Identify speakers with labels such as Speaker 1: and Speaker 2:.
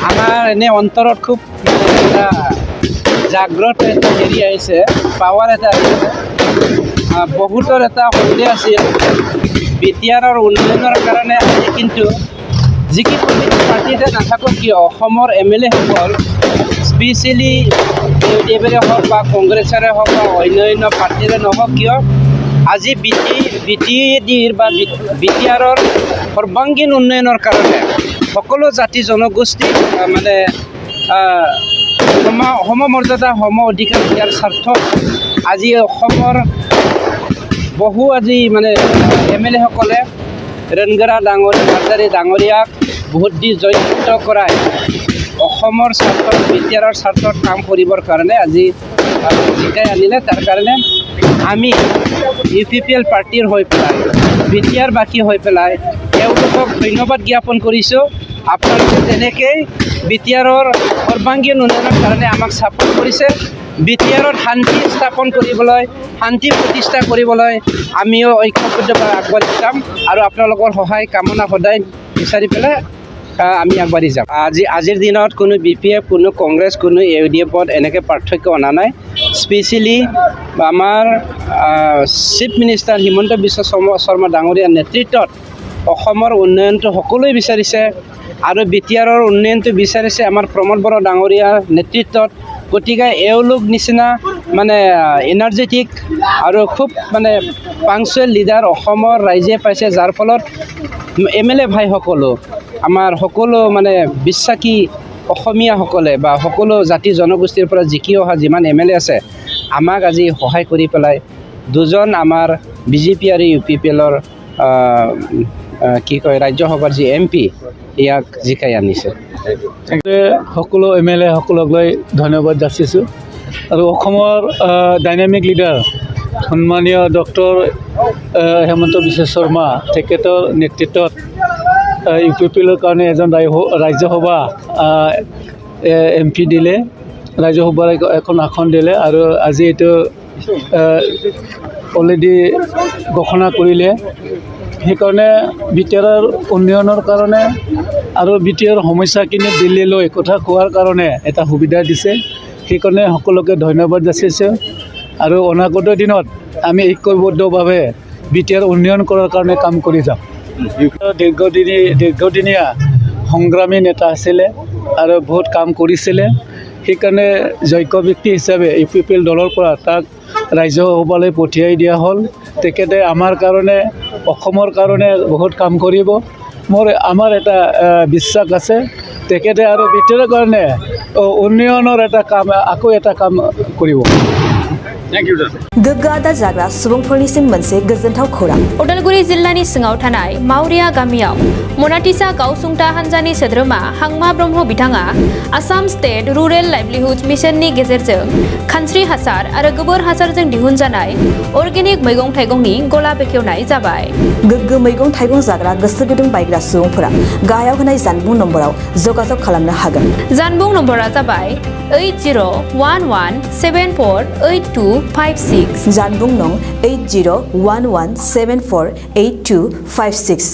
Speaker 1: আমাৰ এনে অন্তৰত খুব এটা জাগ্ৰত এটা হেৰি আহিছে, পাৱাৰ এটা আহিছে। বহুতৰ এটা সন্দেহ আছিল বিটিআৰৰ উন্নয়নৰ কাৰণে আজি কিন্তু যিকোনো পাৰ্টিতে নাথাকক কিয় অসমৰ MLA-সকল স্পেচিয়েলি ইউডিএফৰে হওক বা কংগ্ৰেছৰে হওক বা অন্যান্য পাৰ্টিৰে নহওক কিয় আজি বিটিএডিৰ বা বিটিআৰৰ সৰ্বাংগীন উন্নয়নৰ কাৰণে সকলো জাতি জনগোষ্ঠী মানে সমমৰ্যাদা সম অধিকাৰ দিয়াৰ স্বাৰ্থত আজি অসমৰ বহু আজি মানে MLA-সকলে ৰণগৰা ডাঙৰীয়া হাজাৰী ডাঙৰীয়াক ভোট দি জয়যুক্ত কৰাই অসমৰ স্বাৰ্থত বিটিআৰৰ স্বাৰ্থত কাম কৰিবৰ কাৰণে আজি জিকাই আনিলে। তাৰ কাৰণে আমি UPPL পাৰ্টিৰ হৈ পেলাই বিটিআৰ বাকী হৈ পেলাই তেওঁলোকক ধন্যবাদ জ্ঞাপন কৰিছোঁ। আপোনালোকে যেনেকৈ বিটিআৰৰ সৰ্বাংগীন উন্নয়নৰ কাৰণে আমাক ছাপোৰ্ট কৰিছে, বিটিআৰত শান্তি স্থাপন কৰিবলৈ শান্তি প্ৰতিষ্ঠা কৰিবলৈ আমিও ঐক্যবদ্ধভাৱে আগবাঢ়ি যাম আৰু আপোনালোকৰ সহায় কামনা সদায় বিচাৰি পেলাই আমি আগবাঢ়ি যাম। আজিৰ দিনত কোনো BPF কোনো কংগ্ৰেছ কোনো UDF-ত এনেকৈ পাৰ্থক্য অনা নাই। স্পেচিয়েলি আমাৰ চিফ মিনিষ্টাৰ হিমন্ত বিশ্ব শৰ্মা ডাঙৰীয়াৰ নেতৃত্বত অসমৰ উন্নয়নটো সকলোৱে বিচাৰিছে আৰু বিটিআৰৰ উন্নয়নটো বিচাৰিছে আমাৰ প্ৰমোদ বড়ো ডাঙৰীয়াৰ নেতৃত্বত। গতিকে এওঁলোক নিচিনা মানে এনাৰ্জেটিক আৰু খুব মানে পাংচুৱেল লিডাৰ অসমৰ ৰাইজে পাইছে, যাৰ ফলত MLA ভাইসকলো আমাৰ সকলো মানে বিশ্বাসী অসমীয়াসকলে বা সকলো জাতি জনগোষ্ঠীৰ পৰা জিকি অহা যিমান MLA আছে আমাক আজি সহায় কৰি পেলাই দুজন আমাৰ BJP আৰু UPPL-ৰ কি কয় ৰাজ্যসভাৰ যি MP ইয়াক জিকাই আনিছে।
Speaker 2: সকলো MLA সকলক লৈ ধন্যবাদ যাচিছোঁ আৰু অসমৰ ডাইনামিক লিডাৰ সন্মানীয় ডক্টৰ হিমন্ত বিশ্ব শৰ্মা তেখেতৰ নেতৃত্বত UPPL-ৰ কাৰণে এজন ৰাজ্যসভা MP দিলে, ৰাজ্যসভাৰ এখন আসন দিলে আৰু আজি এইটো অলৰেডি ঘোষণা কৰিলে। সেইকাৰণে বিটিআৰৰ উন্নয়নৰ কাৰণে আৰু বিটিআৰ সমস্যাখিনি দিল্লীলৈ কথা কোৱাৰ কাৰণে এটা সুবিধা দিছে। সেইকাৰণে সকলোকে ধন্যবাদ যাচিছোঁ আৰু অনাগত দিনত আমি ঐক্যবদ্ধভাৱে বিটিআৰ উন্নয়ন কৰাৰ কাৰণে কাম কৰি যাম। দীৰ্ঘদিনীয়া সংগ্ৰামী নেতা আছিলে আৰু বহুত কাম কৰিছিলে। সেইকাৰণে যোগ্য ব্যক্তি হিচাপে UPPL দলৰ পৰা তাক ৰাজ্যসভালৈ পঠিয়াই দিয়া হ'ল। তেখেতে আমাৰ কাৰণে অসমৰ কাৰণে বহুত কাম কৰিব। আমাৰ এটা বিশ্বাস আছে তেখেতে আৰু বিটিআৰৰ কাৰণে उन्नयनर एटा काम आको एटा काम करिबो। Thank you sir.
Speaker 3: गोग्गादा जाग्रा सुबुंफोरनिसिम मोनसे गोजोनथाव खौरां। उदालगुरि जिल्लानि सिङाव थानाय मावरिया गामियाव मनाटिसा गावसुंथा हानजानि सोद्रोमा हांमा ब्रह्म बिथाङा आसाम स्टेट रुरेल लाइवलीहुड मिशननि गेजेरजों खानस्रि हासार आरो गोबोर हासारजों दिहुनजानाय अर्गेनिक मैगं थाइगंनि गला बेखेवनाय जाबाय। गोग्गो मैगं थाइगं जाग्रा गोसो गुदुं बायग्रा सुबुंफोरा गाहायाव होनाय जानबुं नम्बराव जगाजग खालामनो हागोन। जानबुं नम्बरा जाबाय 8011748256। जानबुं नं 8011748256।